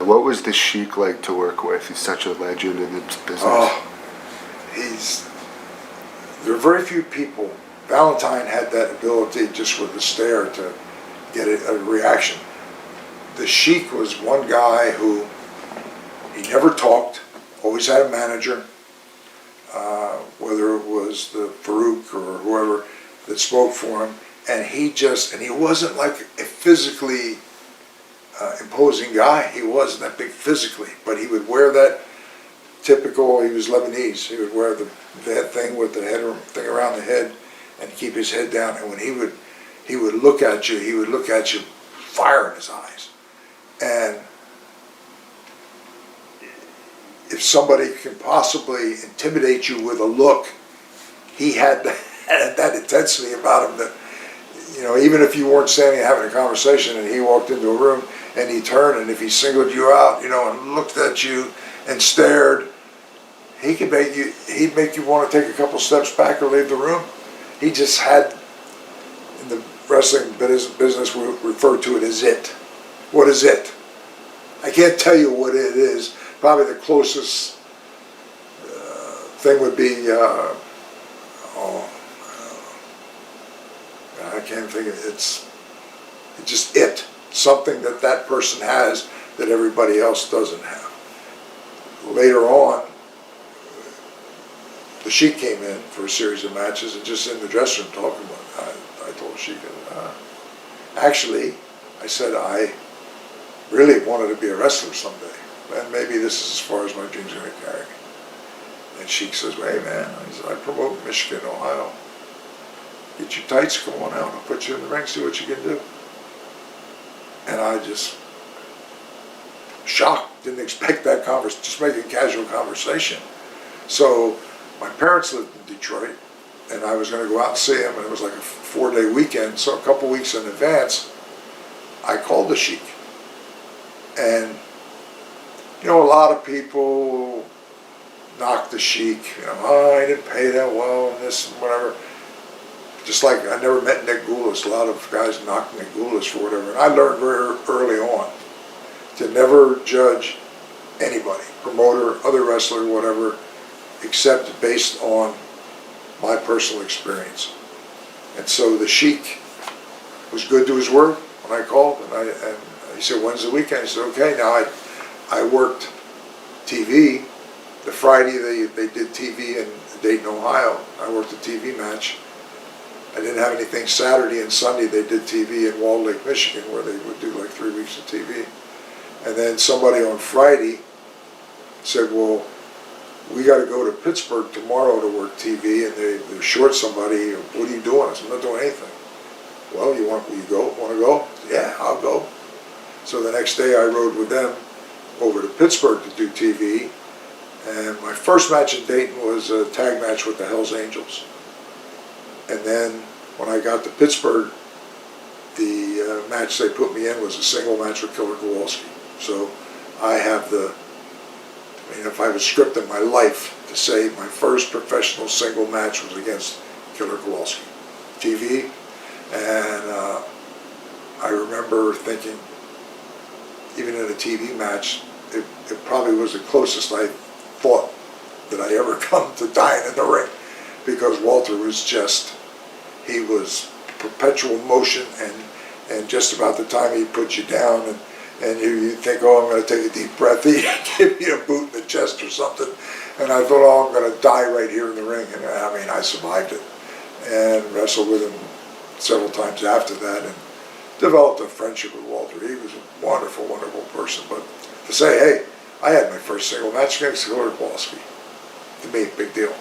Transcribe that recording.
What was the Sheik like to work with? He's such a legend in the business. Oh, there are very few people. Valentine had that ability just with a stare to get a reaction. The Sheik was one guy who, he never talked, always had a manager, whether it was the Farouk or whoever that spoke for him, and he wasn't like a physically imposing guy. He wasn't that big physically, but he would wear that typical, he was Lebanese, he would wear the thing with the head thing around the head and keep his head down, and when he would look at you, he would look at you, fire in his eyes. And if somebody can possibly intimidate you with a look, he had that intensity about him that, you know, even if you weren't standing having a conversation and he walked into a room and he turned, and if he singled you out, you know, and looked at you and stared, he'd make you want to take a couple steps back or leave the room. He just had, in the wrestling business, we refer to it as it. What is it? I can't tell you what it is. Probably the closest thing would be, I can't think of it. It's just it. Something that person has that everybody else doesn't have. Later on, the Sheik came in for a series of matches, and just in the dressing room talking about it, I told Sheik, actually, I said I really wanted to be a wrestler someday, and maybe this is as far as my dreams are going to carry me. And Sheik says, hey man, I promote Michigan, Ohio. Get your tights, come on out, I'll put you in the ring, see what you can do. And I just, shocked, didn't expect that conversation, just making casual conversation. So my parents lived in Detroit, and I was going to go out and see them, and it was like a 4-day weekend, so a couple weeks in advance, I called the Sheik. And, you know, a lot of people knock the Sheik, you know, oh, he didn't pay that well, and this and whatever. Just like I never met Nick Goulas, a lot of guys knocked Nick Goulas for whatever. And I learned very early on to never judge anybody, promoter, other wrestler, whatever, except based on my personal experience. And so the Sheik was good to his word when I called, and he said, when's the weekend? I said, okay. Now I worked TV. The Friday they did TV in Dayton, Ohio. I worked a TV match. I didn't have anything Saturday and Sunday. They did TV in Walled Lake, Michigan, where they would do like 3 weeks of TV. And then somebody on Friday said, well, we got to go to Pittsburgh tomorrow to work TV, and they're short somebody. What are you doing? I said, I'm not doing anything. Well, will you go? Want to go? Yeah, I'll go. So the next day I rode with them over to Pittsburgh to do TV. And my first match in Dayton was a tag match with the Hells Angels. And then when I got to Pittsburgh, the match they put me in was a single match with Killer Kowalski. So I have if I was scripting my life to say my first professional single match was against Killer Kowalski. TV, and I remember thinking, even in a TV match, it probably was the closest I thought that I ever come to dying in the ring, because Walter was just, he was perpetual motion, and just about the time he put you down, and you think, oh, I'm going to take a deep breath, he'd give you a boot in the chest or something, and I thought, oh, I'm going to die right here in the ring, and I mean, I survived it, and wrestled with him several times after that, and developed a friendship with Walter. He was a wonderful, wonderful person, but to say, hey, I had my first single match against Killer Kowalski, to me, big deal.